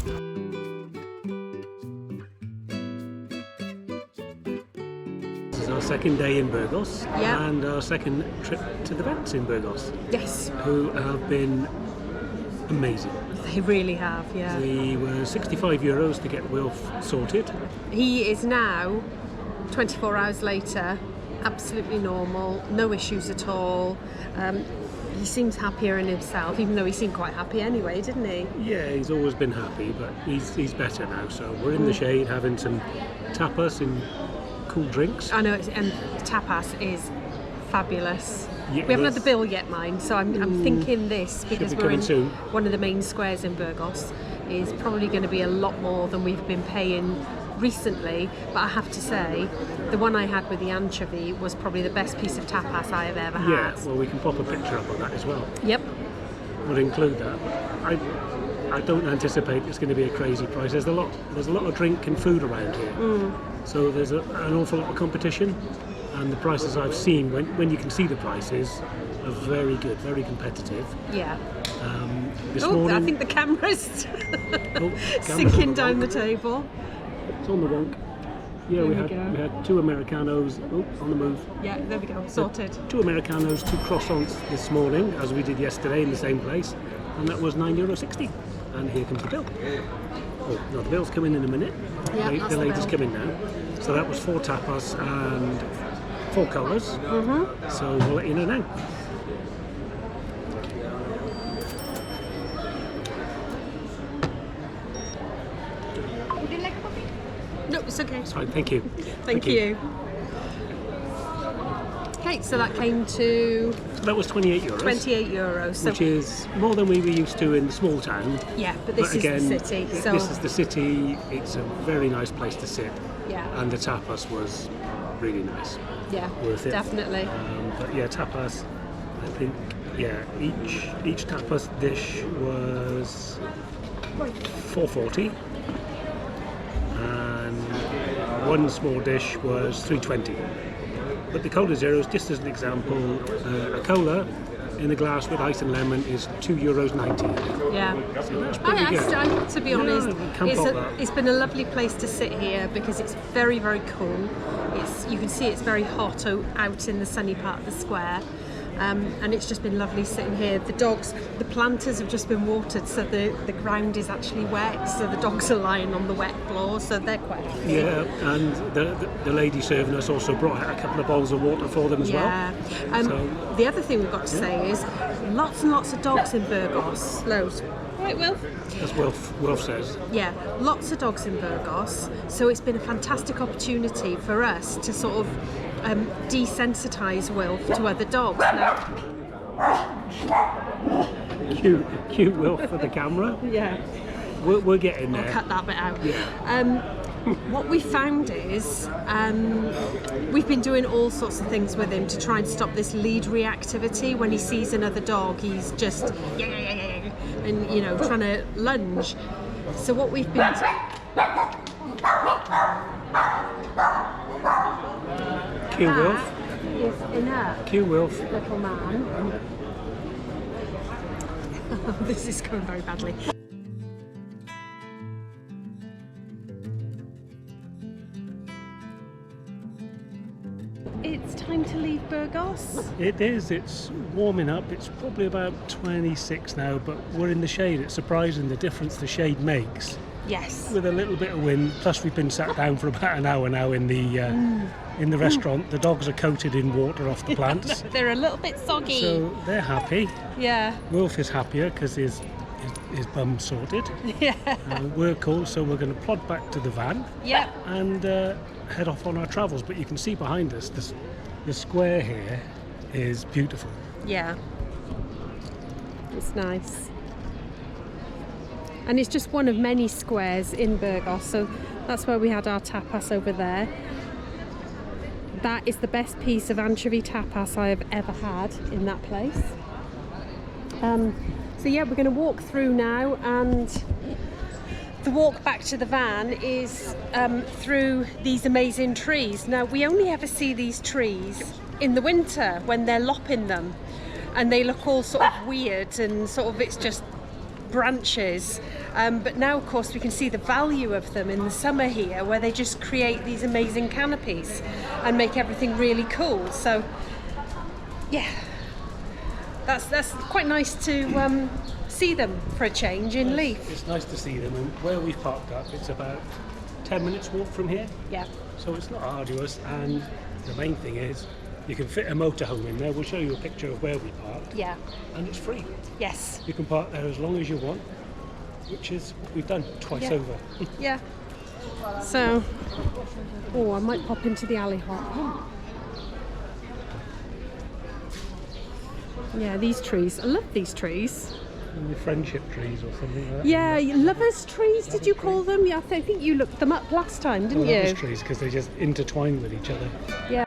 This is our second day in Burgos, and our second trip to the vets in Burgos. Yes. Who have been amazing. They really have, yeah. They were €65 to get Wilf sorted. He is now, 24 hours later, absolutely normal, no issues at all. He seems happier in himself, even though he seemed quite happy anyway, didn't he? Yeah, he's always been happy, but he's better now. So we're in the shade having some tapas and cool drinks. I know, and tapas is fabulous. Yeah, we haven't had the bill yet, mind, so I'm thinking this, because we're in soon. One of the main squares in Burgos, is probably going to be a lot more than we've been paying recently. But I have to say, the one I had with the anchovy was probably the best piece of tapas I have ever had. Yeah, well, we can pop a picture up of that as well. Yep. We'll include that. I don't anticipate it's going to be a crazy price. There's a lot of drink and food around here, so there's an awful lot of competition. And the prices I've seen, when you can see the prices, are very good, very competitive. Yeah. This morning, I think the camera's sinking down the table. It's on the wonk. Yeah, we had 2 Americanos. Oh, on the move. Yeah, there we go. Sorted. 2 Americanos, 2 croissants this morning, as we did yesterday in the same place, and that was €9.60. And here comes the bill. Oh, no, the bill's coming in a minute. Yeah, the lady's coming now. So that was 4 tapas and 4 colas. So we'll let you know now. Would you like a coffee? No, it's okay. It's fine, thank you. Thank you. Okay, so that came to... That was €28. €28. So, which is more than we were used to in the small town. yeah, but this is the city. So This is the city. It's a very nice place to sit. yeah, And the tapas was really nice. yeah, Worth it. definitely. But yeah, tapas, I think, yeah, each tapas dish was $4.40, and one small dish was $3.20. But the Cola Zeros, just as an example, a cola in a glass with ice and lemon is €2.90. Yeah. So that's pretty good. To be honest, can't fault that. it's been a lovely place to sit here because it's very, very cool. You can see it's very hot out in the sunny part of the square. And it's just been lovely sitting here. The planters have just been watered, so the ground is actually wet, so the dogs are lying on the wet floor, so they're quite happy. Yeah, and the lady serving us also brought out a couple of bowls of water for them as well. The other thing we've got to say is lots and lots of dogs in Burgos. Loads. Right, Wilf? As Wilf says. Yeah, lots of dogs in Burgos, so it's been a fantastic opportunity for us to sort of desensitise Wilf to other dogs. Now, cute Wilf for the camera. yeah, We're getting there. I'll cut that bit out. Yeah. What we found is we've been doing all sorts of things with him to try and stop this lead reactivity. When he sees another dog, he's just and trying to lunge. So what we've been Cue Wilf. Is inert. Cue Wilf. Little man. This is going very badly. It's time to leave Burgos. It is. It's warming up. It's probably about 26 now, but we're in the shade. It's surprising the difference the shade makes. Yes. With a little bit of wind. Plus, we've been sat down for about an hour now in the restaurant. The dogs are coated in water off the plants. They're a little bit soggy. So they're happy. Yeah. Wilf is happier because his bum's sorted. Yeah. We're cool, so we're going to plod back to the van. Yep. And head off on our travels. But you can see behind us, the square here is beautiful. Yeah. It's nice. And it's just one of many squares in Burgos, so that's where we had our tapas over there. That is the best piece of anchovy tapas I have ever had in that place. So yeah, we're going to walk through now, and the walk back to the van is through these amazing trees. Now, we only ever see these trees in the winter when they're lopping them, and they look all sort of weird and sort of it's just branches. But now, of course, we can see the value of them in the summer here, where they just create these amazing canopies and make everything really cool. So, yeah, that's quite nice to see them for a change in Leith. It's nice to see them, and where we've parked up, it's about 10 minutes walk from here. Yeah. So it's not arduous, and the main thing is you can fit a motorhome in there. We'll show you a picture of where we parked. Yeah. And it's free. Yes. You can park there as long as you want, which is what we've done twice over. Yeah. So, I might pop into the alley hop. Yeah, these trees. I love these trees. And the friendship trees or something like that. Yeah, lovers trees, did you call them? Yeah, I think you looked them up last time, didn't you? Lovers trees, because they just intertwine with each other. Yeah.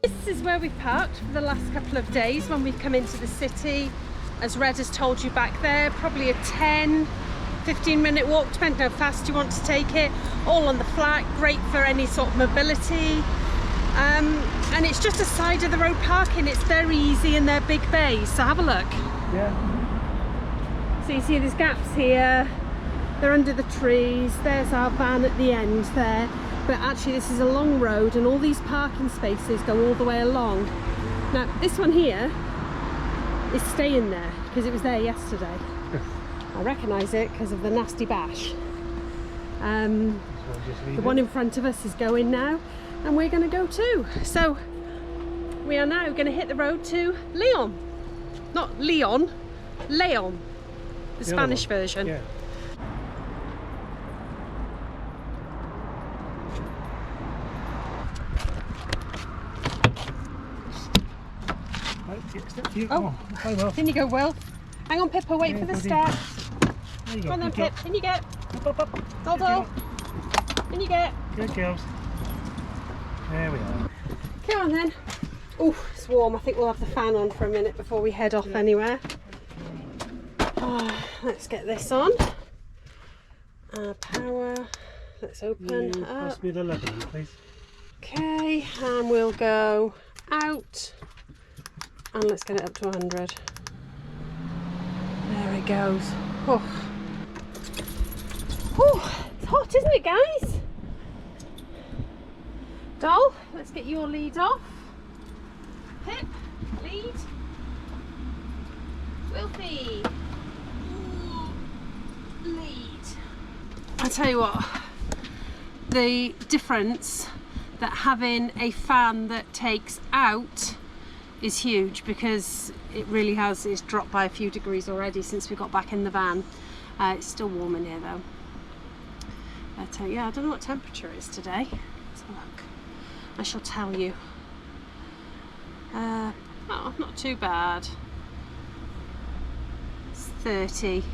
This is where we've parked for the last couple of days when we've come into the city. As Red has told you back there, probably a 10-15 minute walk, depending how fast you want to take it. All on the flat, great for any sort of mobility. And it's just a side of the road parking. It's very easy in their big bays, so have a look. Yeah. So you see there's gaps here, they're under the trees, there's our van at the end there. But actually this is a long road and all these parking spaces go all the way along. Now this one here is staying there because it was there yesterday. I recognise it because of the nasty bash. The one in front of us is going now and we're going to go too. So we are now going to hit the road to Leon. Not Leon, Leon, the Spanish version. Yeah. Oh, hi, Will. in you go, Will. Hang on, Pippa, wait for the step. There you go. Come on then, Pip, in you get. Up, up. Dodo, in you get. Good girls. There we are. Come on then. Oh, it's warm. I think we'll have the fan on for a minute before we head off anywhere. Let's get this on. Power. Let's open up. Pass me the lever, please. Okay, and we'll go out. And let's get it up to 100. There it goes. Oh. Oh, it's hot, isn't it, guys? Doll, let's get your lead off. Pip, lead. Wilfie. Lead. I'll tell you what, the difference that having a fan that takes out is huge, because it really has, it's dropped by a few degrees already since we got back in the van. It's still warm in here though. But yeah, I don't know what temperature it is today. Let's have a look. I shall tell you. Oh, not too bad. It's 30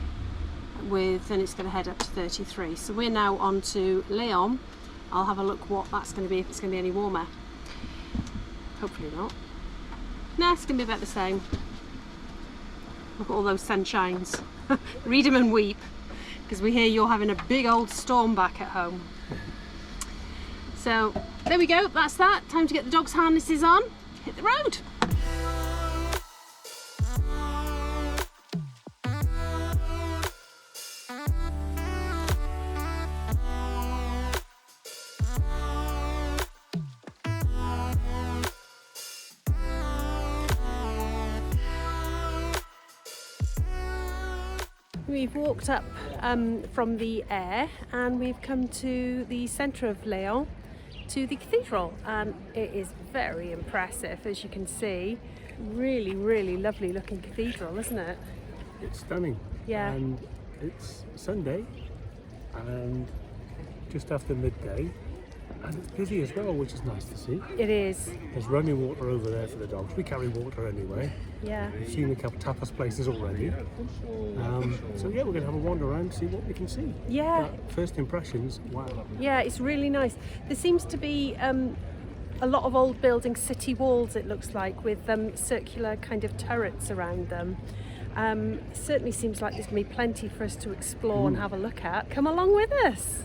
and it's going to head up to 33. So we're now on to Leon. I'll have a look what that's going to be, if it's going to be any warmer. Hopefully not. Nah, it's going to be about the same. Look at all those sunshines. Read them and weep, because we hear you're having a big old storm back at home. So there we go, that's that. Time to get the dogs' harnesses on, hit the road. We've walked up from the air and we've come to the centre of Leon, to the cathedral, and it is very impressive, as you can see. Really, really lovely looking cathedral, isn't it? It's stunning. Yeah. And it's Sunday and just after midday, and it's busy as well, which is nice to see. It is. There's running water over there for the dogs. We carry water anyway. Yeah. We've seen a couple tapas places already. So yeah, we're going to have a wander around, see what we can see. Yeah. First impressions, wow. Yeah, it's really nice. There seems to be a lot of old buildings, city walls it looks like, with circular kind of turrets around them. It certainly seems like there's going to be plenty for us to explore and have a look at. Come along with us.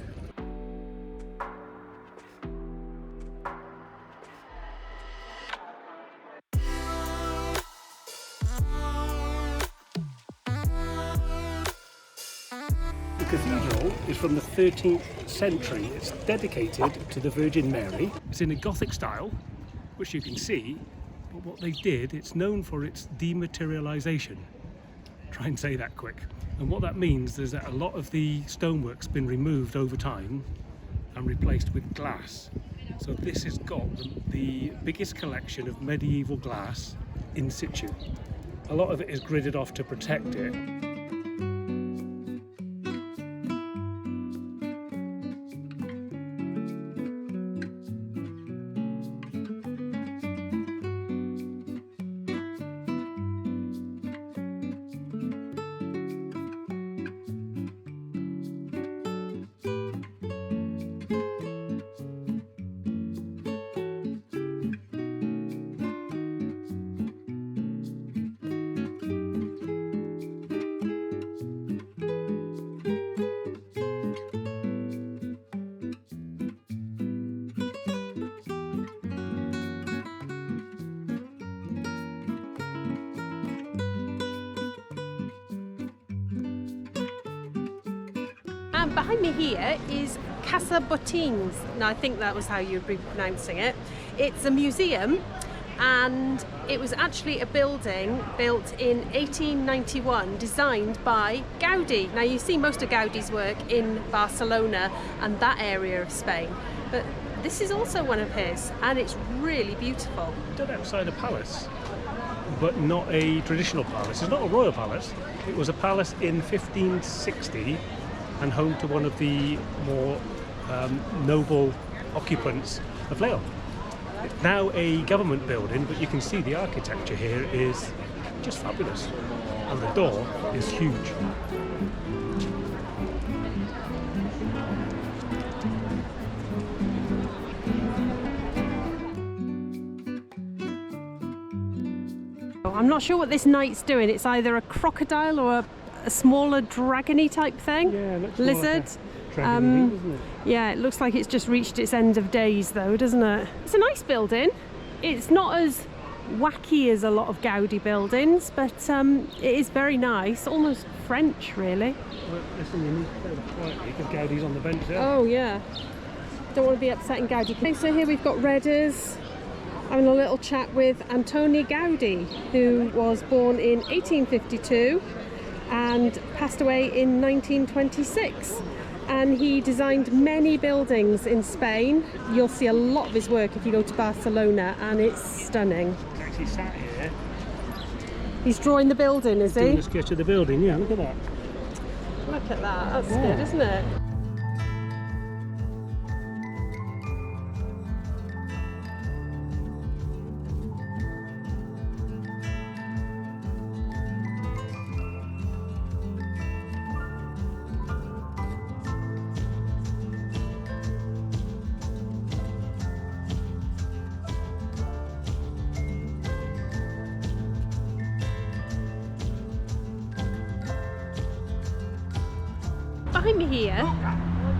The cathedral is from the 13th century. It's dedicated to the Virgin Mary. It's in a Gothic style, which you can see, but what they did, it's known for its dematerialisation. Try and say that quick. And what that means is that a lot of the stonework's been removed over time and replaced with glass. So this has got the biggest collection of medieval glass in situ. A lot of it is gridded off to protect it. And behind me here is Casa Botines. Now I think that was how you'd be pronouncing it. It's a museum, and it was actually a building built in 1891, designed by Gaudi. Now you see most of Gaudi's work in Barcelona and that area of Spain, but this is also one of his, and it's really beautiful. Done outside a palace, but not a traditional palace. It's not a royal palace. It was a palace in 1560 and home to one of the more noble occupants of Leon. It's now a government building, but you can see the architecture here is just fabulous, and the door is huge. I'm not sure what this knight's doing. It's either a crocodile or a smaller dragony type thing. Yeah, it looks lizard. Like a dragon, doesn't it? Yeah, it looks like it's just reached its end of days though, doesn't it? It's a nice building. It's not as wacky as a lot of Gaudi buildings, but it is very nice, almost French really. Well, listen, you need to play quietly because Gaudi's on the bench there. Oh yeah, don't want to be upsetting Gaudi. Okay, so here we've got Redders having a little chat with Antoni Gaudi, who was born in 1852 and passed away in 1926. And he designed many buildings in Spain. You'll see a lot of his work if you go to Barcelona, and it's stunning. He's actually sat here. He's drawing the building, is he? Doing a sketch of the building, yeah, look at that. Look at that, that's good, isn't it? behind me here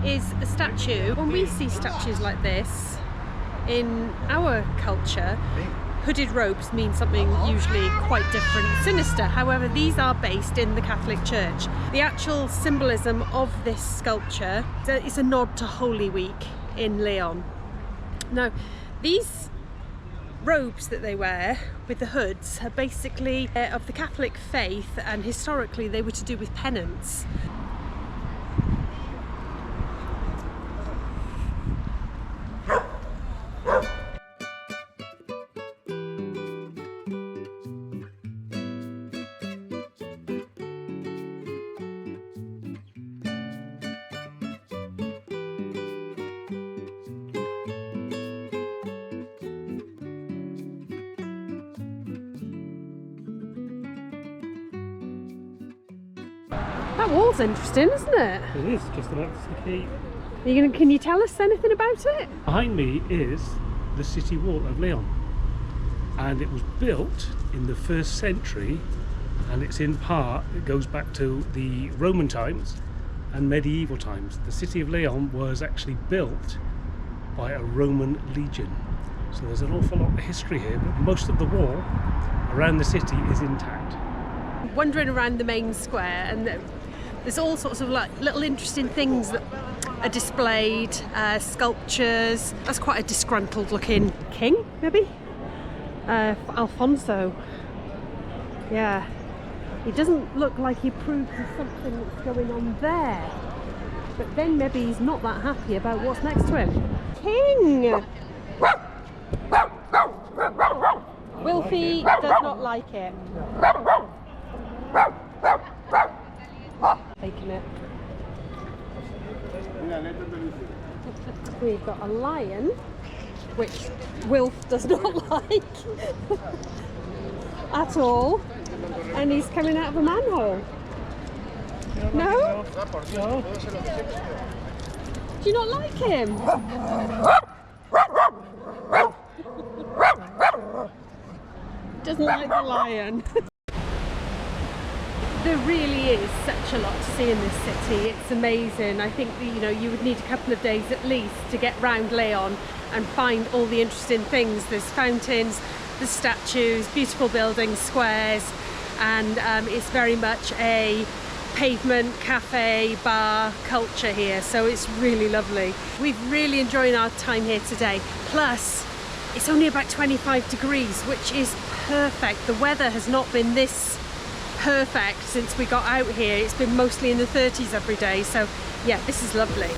is a statue. When we see statues like this in our culture, hooded robes mean something usually quite different, sinister. However, these are based in the Catholic Church. The actual symbolism of this sculpture is a nod to Holy Week in Leon. Now, these robes that they wear with the hoods are basically of the Catholic faith, and historically they were to do with penance. That wall's interesting, isn't it? It is just about the city. Can you tell us anything about it? Behind me is the city wall of Leon, and it was built in the 1st century, and it's in part, it goes back to the Roman times and medieval times. The city of Leon was actually built by a Roman legion, so there's an awful lot of history here, but most of the wall around the city is intact. Wandering around the main square, and there's all sorts of like little interesting things that are displayed, sculptures. That's quite a disgruntled looking king, maybe? Alfonso. Yeah. He doesn't look like he approves of something that's going on there. But then maybe he's not that happy about what's next to him. King! Wilfie does not like it. Taking it. We've got a lion, which Wilf does not like at all, and he's coming out of a manhole. No? Do you not like him? Doesn't like the lion. There really is such a lot to see in this city. It's amazing. I think you would need a couple of days at least to get round Leon and find all the interesting things. There's fountains, there's statues, beautiful buildings, squares, and it's very much a pavement, cafe, bar culture here, so it's really lovely. We've really enjoyed our time here today. Plus, it's only about 25 degrees, which is perfect. The weather has not been this perfect since we got out here. It's been mostly in the 30s every day, so yeah, this is lovely.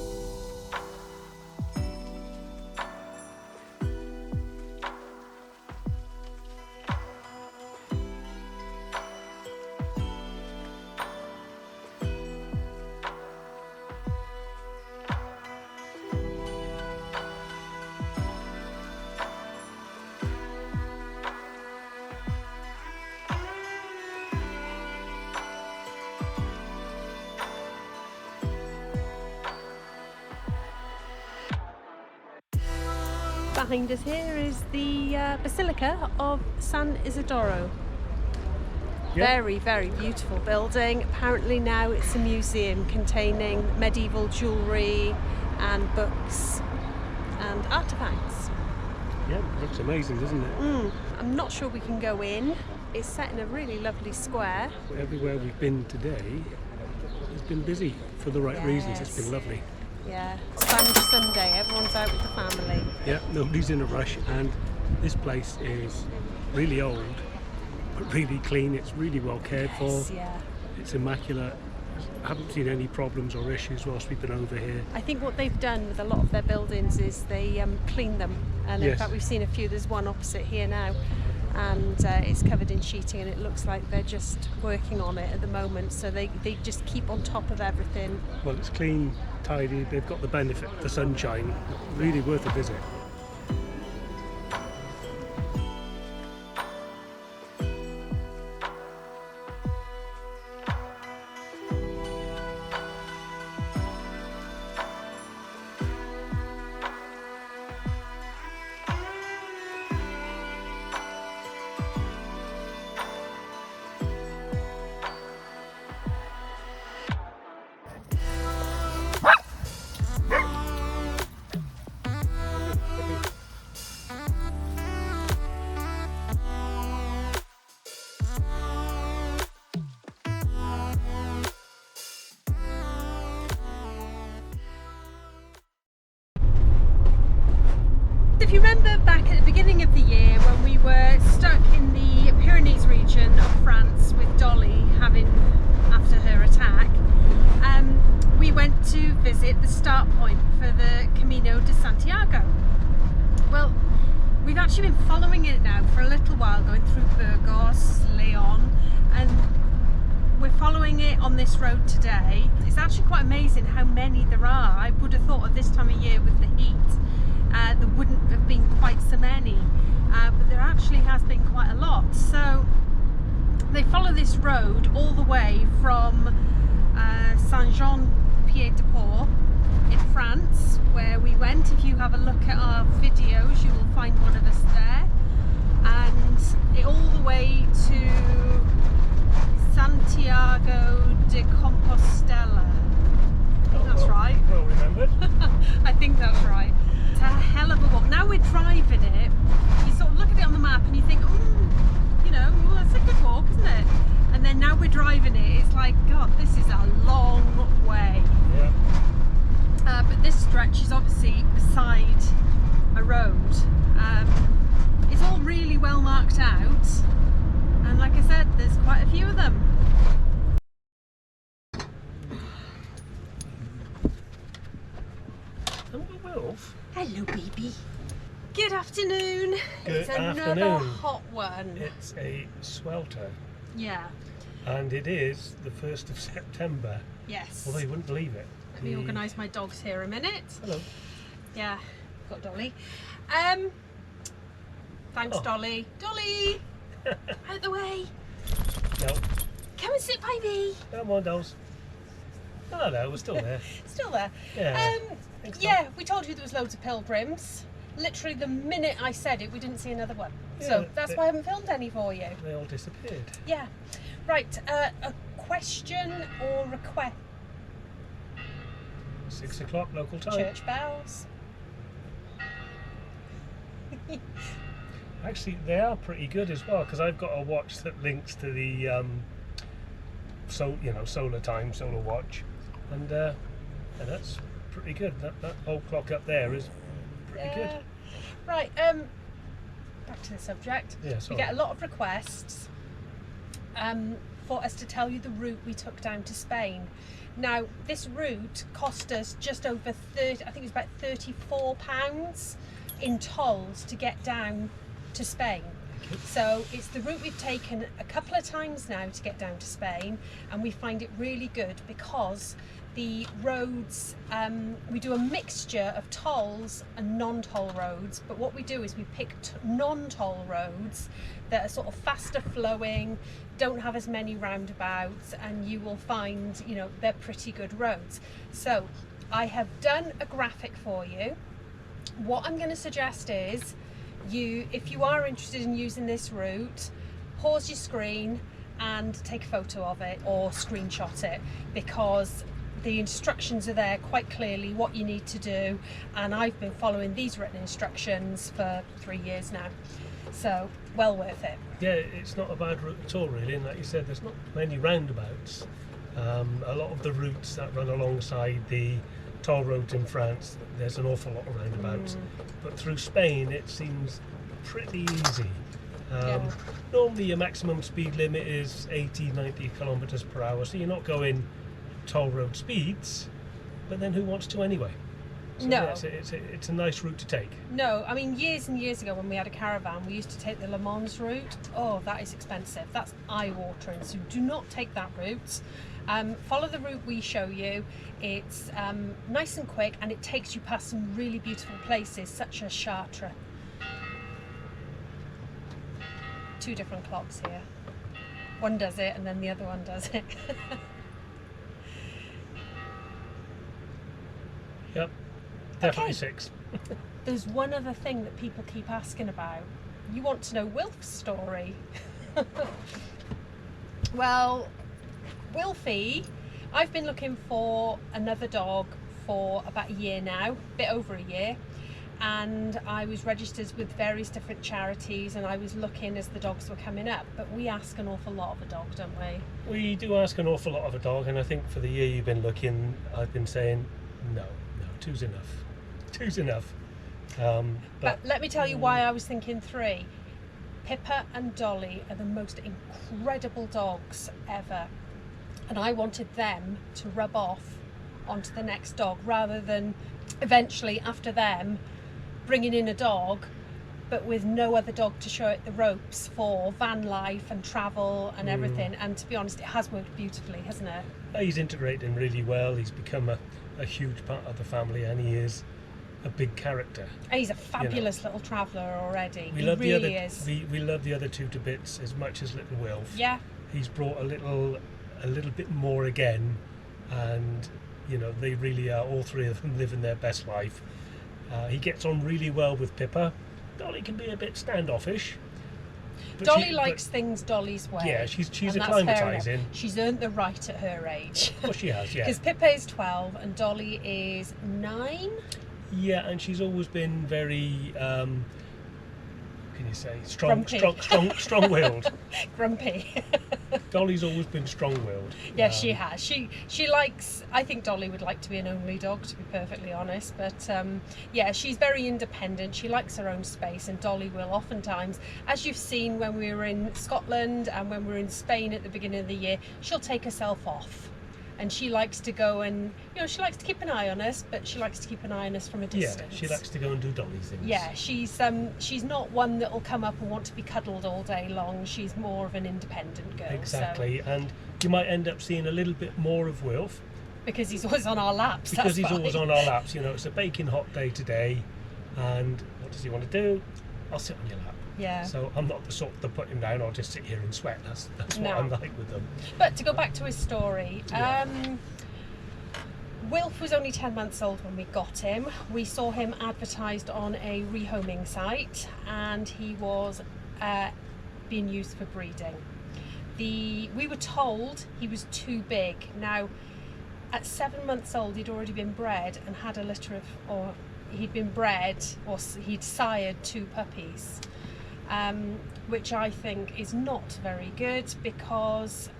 Behind us here is the Basilica of San Isidoro. Yep. Very, very beautiful building. Apparently now it's a museum containing medieval jewellery and books and artefacts. Yeah, it looks amazing, doesn't it? I'm not sure we can go in. It's set in a really lovely square. Everywhere we've been today has been busy for the right reasons. It's been lovely. Yeah, Spanish Sunday, everyone's out with the family. Yeah, nobody's in a rush, and this place is really old, but really clean. It's really well cared for. Yeah. It's immaculate. I haven't seen any problems or issues whilst we've been over here. I think what they've done with a lot of their buildings is they clean them, and in fact we've seen a few. There's one opposite here now, and it's covered in sheeting, and it looks like they're just working on it at the moment, so they just keep on top of everything. Well, it's clean, tidy, they've got the benefit of the sunshine. Really worth a visit. if you remember back at the beginning of the year when we were stuck in the Pyrenees region of France with Dolly after her attack, we went to visit the start point for the Camino de Santiago. Well, we've actually been following it now for a little while, going through Burgos, Leon, and we're following it on this road today. It's actually quite amazing how many there are. I would have thought at this time of year with the heat there wouldn't have been quite so many, but there actually has been quite a lot. So they follow this road all the way from Saint-Jean-Pied-de-Port in France, where we went. If you have a look at our videos, you will find one of us there, and all the way to Santiago de Compostela. I think that's right. Well remembered. I think that's right. It's a hell of a walk. Now we're driving it, you sort of look at it on the map and you think, oh, you know, well, that's a good walk, isn't it? And then now we're driving it, it's like, God, this is a long way. Yeah. But this stretch is obviously beside a road. It's all really well marked out, and like I said, there's quite a few of them. Dolly Wilf. Hello, baby. Good afternoon. Good It's another afternoon. hot one. It's a swelter, Yeah. and it is the 1st of September. Yes. Although you wouldn't believe it. Let me organise my dogs here a minute. Hello. Yeah, got Dolly. Thanks, Oh. Dolly. Dolly! Out the way. No. Come and sit by me. Come on, dolls. Oh no, we're still there. Still there. Yeah. Thanks, Yeah, we told you there was loads of pilgrims. Literally the minute I said it, we didn't see another one. Yeah, So that's why I haven't filmed any for you. They all disappeared. Yeah. Right, a question or request? 6 o'clock local time. Church bells. Actually, they are pretty good as well, because I've got a watch that links to the solar time, solar watch, and that's pretty good. That old clock up there is pretty good. Right, back to the subject. Yeah, We sorry. get a lot of requests for us to tell you the route we took down to Spain. Now, this route cost us just over I think it was about £34 in tolls to get down to Spain. So it's the route we've taken a couple of times now to get down to Spain, and we find it really good because the roads, we do a mixture of tolls and non-toll roads, but what we do is we pick non-toll roads that are sort of faster flowing, don't have as many roundabouts, and you will find, you know, they're pretty good roads. So I have done a graphic for you. What I'm going to suggest is if you are interested in using this route, pause your screen and take a photo of it or screenshot it, because the instructions are there quite clearly what you need to do, and I've been following these written instructions for 3 years now, so well worth it. Yeah, it's not a bad route at all, really, and like you said, there's not many roundabouts. A lot of the routes that run alongside the toll roads in France, there's an awful lot of roundabouts, but through Spain it seems pretty easy. Normally your maximum speed limit is 80-90 kilometers per hour, so you're not going toll road speeds, but then who wants to anyway? So No. yeah, it's a nice route to take. No, I mean, years and years ago when we had a caravan, we used to take the Le Mans route. Oh, that is expensive. That's eye-watering, so do not take that route. Follow the route we show you. It's nice and quick, and it takes you past some really beautiful places such as Chartres. 2 different clocks here. One does it and then the other one does it. Yep, definitely Okay. 6. There's one other thing that people keep asking about. You want to know Wilf's story. Well, Wilfie, I've been looking for another dog for about a year now, a bit over a year, and I was registered with various different charities, and I was looking as the dogs were coming up, but we ask an awful lot of a dog, don't we? We do ask an awful lot of a dog, and I think for the year you've been looking, I've been saying, no, 2's enough. 2's enough. But let me tell you why I was thinking 3. Pippa and Dolly are the most incredible dogs ever, and I wanted them to rub off onto the next dog rather than eventually after them bringing in a dog but with no other dog to show it the ropes for van life and travel and everything. And to be honest, it has worked beautifully, hasn't it? He's integrating really well. He's become a huge part of the family, and he is a big character. And he's a fabulous little traveller already. We love the other 2 to bits as much as little Wilf. Yeah. He's brought a little bit more again, and they really are, all 3 of them living their best life. He gets on really well with Pippa. Dolly can be a bit standoffish. Dolly likes things Dolly's way. Yeah, she's acclimatising. She's earned the right at her age. Well, she has, yeah. Because Pippa is 12 and Dolly is 9. Yeah, and she's always been very, can you say, strong-willed. Grumpy. Dolly's always been strong-willed. Yeah, she has. She likes. I think Dolly would like to be an only dog, to be perfectly honest. But yeah, she's very independent. She likes her own space, and Dolly will oftentimes, as you've seen when we were in Scotland and when we were in Spain at the beginning of the year, she'll take herself off. And she likes to go and, she likes to keep an eye on us, but she likes to keep an eye on us from a distance. Yeah, she likes to go and do Dolly things. Yeah, she's not one that will come up and want to be cuddled all day long. She's more of an independent girl. Exactly, so. And you might end up seeing a little bit more of Wilf. Because he's always on our laps. Because he's always on our laps. It's a baking hot day today, and what does he want to do? I'll sit on your lap. Yeah. So I'm not the sort to put him down. I'll just sit here and sweat. That's what I'm like with them. But to go back to his story, Wilf was only 10 months old when we got him. We saw him advertised on a rehoming site, and he was being used for breeding. We were told he was too big. Now, at 7 months old, he'd already been bred and had a litter of, or he'd been bred, or he'd sired 2 puppies. Which I think is not very good, because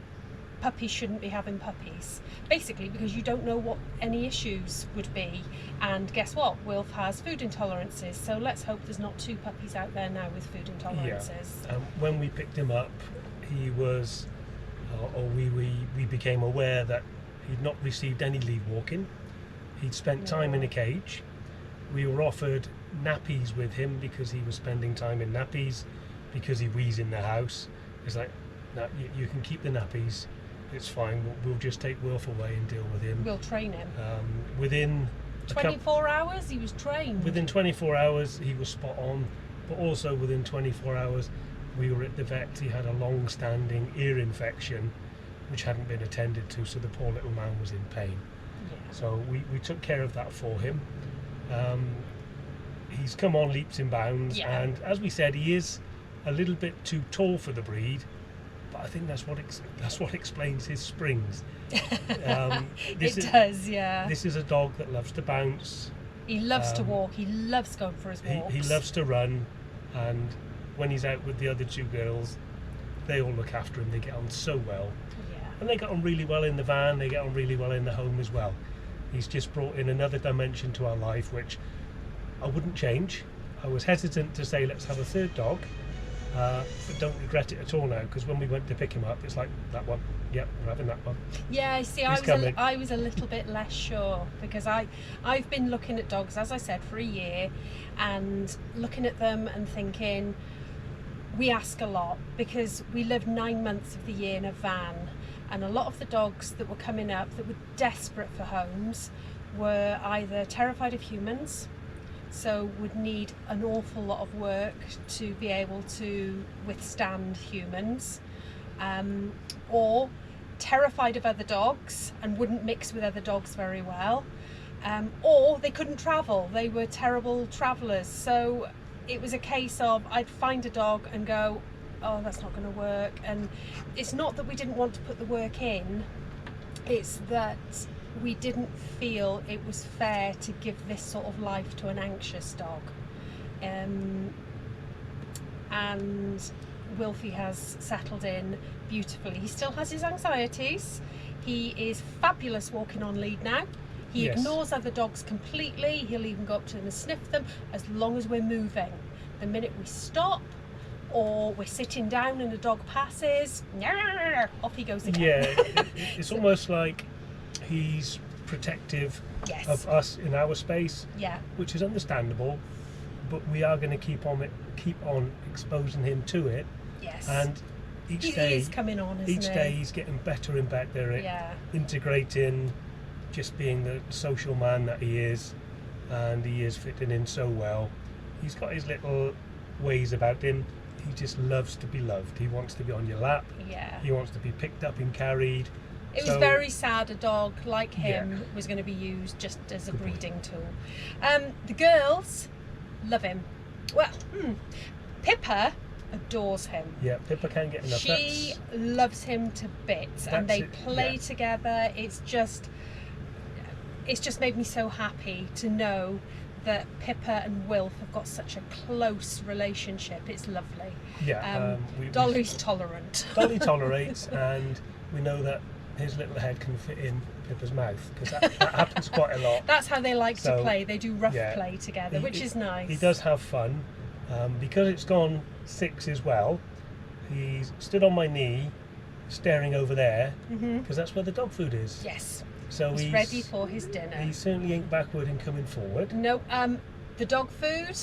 puppies shouldn't be having puppies. Basically because you don't know what any issues would be. And guess what? Wilf has food intolerances, so let's hope there's not 2 puppies out there now with food intolerances. Yeah. When we picked him up, he was, we became aware that he'd not received any lead walking. He'd spent time in a cage. We were offered nappies with him because he was spending time in nappies, because he wheezed in the house. It's like, no, you can keep the nappies, it's fine, we'll just take Wilf away and deal with him. We'll train him. Within 24 hours he was trained. Within 24 hours he was spot on, but also within 24 hours we were at the vet. He had a long-standing ear infection which hadn't been attended to, so the poor little man was in pain. Yeah. So we took care of that for him. He's come on leaps and bounds, and as we said, he is a little bit too tall for the breed, but I think that's what explains his springs. It does, yeah. This is a dog that loves to bounce. He loves to walk. He loves going for his walks. He loves to run, and when he's out with the other 2 girls, they all look after him. They get on so well. Yeah. And they get on really well in the van. They get on really well in the home as well. He's just brought in another dimension to our life, which I wouldn't change. I was hesitant to say let's have a 3rd dog, but don't regret it at all now, because when we went to pick him up, it's like, that one, yep, we're having that one. Yeah, see, I was a little bit less sure, because I've been looking at dogs, as I said, for a year, and looking at them and thinking, we ask a lot, because we live 9 months of the year in a van, and a lot of the dogs that were coming up that were desperate for homes were either terrified of humans, so would need an awful lot of work to be able to withstand humans, or terrified of other dogs and wouldn't mix with other dogs very well, or they couldn't travel. They were terrible travellers. So it was a case of, I'd find a dog and go, oh, that's not going to work. And it's not that we didn't want to put the work in, it's that we didn't feel it was fair to give this sort of life to an anxious dog. And Wilfie has settled in beautifully. He still has his anxieties. He is fabulous walking on lead now. He Yes. ignores other dogs completely. He'll even go up to them and sniff them as long as we're moving. The minute we stop or we're sitting down and the dog passes, off he goes again. Yeah, it's almost like he's protective Yes. of us in our space, Yeah. which is understandable, but we are going to keep on exposing him to it, Yes. and each He day is coming on, isn't each he? day he's getting better and better at Yeah. integrating, just being the social man that he is, and he is fitting in so well. He's got his little ways about him. He just loves to be loved. He wants to be on your lap. Yeah. He wants to be picked up and carried. It was So- very sad a dog like him Yeah. was going to be used just as a Good point. breeding tool. The girls love him. Well, Pippa adores him. Yeah, Pippa can't get enough. She loves him to bits, and That's they it, play yeah. together. It's just made me so happy to know that Pippa and Wilf have got such a close relationship. It's lovely. Dolly's tolerant. Dolly tolerates, and we know that his little head can fit in Pippa's mouth, because that happens quite a lot. That's how they like to So, play. They do rough yeah. play together, which is nice. He does have fun. Because it's gone 6 as well, he's stood on my knee, staring over there, because that's where the dog food is. Yes. So He's ready for his dinner. He certainly ain't backward in coming forward. No, the dog food,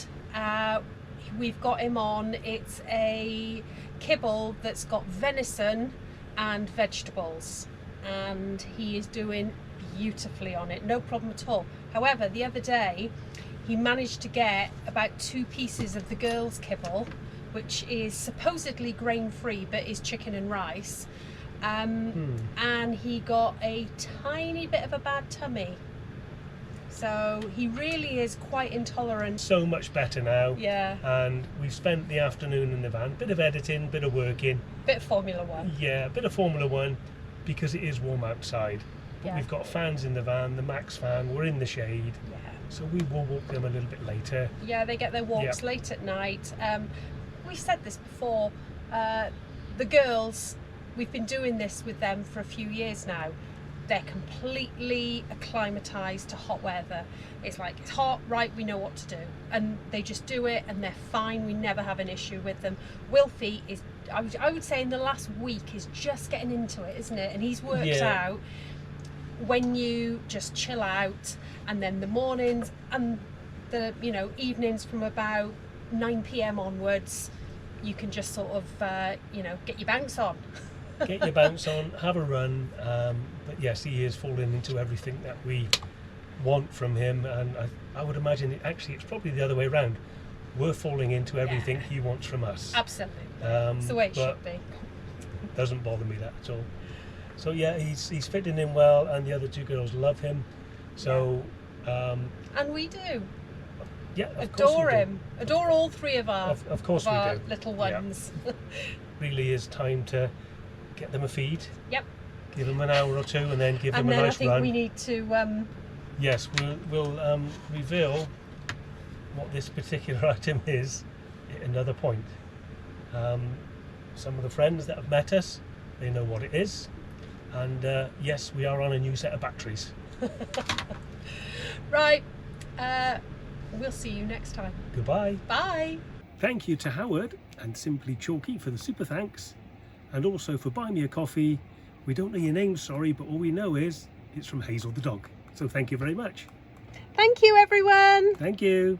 we've got him on. It's a kibble that's got venison and vegetables, and he is doing beautifully on it. No problem at all. However, the other day, he managed to get about 2 pieces of the girls' kibble, which is supposedly grain-free, but is chicken and rice. And he got a tiny bit of a bad tummy. So he really is quite intolerant. So much better now. Yeah, And we've spent the afternoon in the van, bit of editing, bit of working. bit of Formula One. Yeah, a bit of Formula One, because it is warm outside. But Yeah. we've got fans in the van, the Max fan, we're in the shade. Yeah. So we will walk them a little bit later. Yeah, they get their walks Yeah. late at night. We said this before. The girls, we've been doing this with them for a few years now. They're completely acclimatised to hot weather. It's like, it's hot, right, we know what to do. And they just do it, and they're fine. We never have an issue with them. Wilfie is, I would say in the last week, is just getting into it, isn't it? And he's worked Yeah. out when you just chill out, and then the mornings and the evenings from about 9 p.m. onwards, you can just sort of get your bounce on. Get your bounce on, have a run. But yes, he is falling into everything that we want from him, and I would imagine it's probably the other way around. We're falling into everything he wants from us. Absolutely. It's the way it but should be. Doesn't bother me that at all. So yeah, he's fitting in well, and the other 2 girls love him. So And we do. yeah, of course we Adore do. him. Adore all 3 of our, Of course of we our do. little Yeah. ones. Really is time to get them a feed, Yep. give them an hour or 2, and then give And them a then nice I think run. we need to Yes, we'll reveal what this particular item is at another point. Some of the friends that have met us, they know what it is, and yes, we are on a new set of batteries. right. We'll see you next time. Goodbye. Bye. Thank you to Howard and Simply Chalky for the super thanks, and also for buying me a coffee. We don't know your name, sorry, but all we know is it's from Hazel the dog. So thank you very much. Thank you, everyone. Thank you.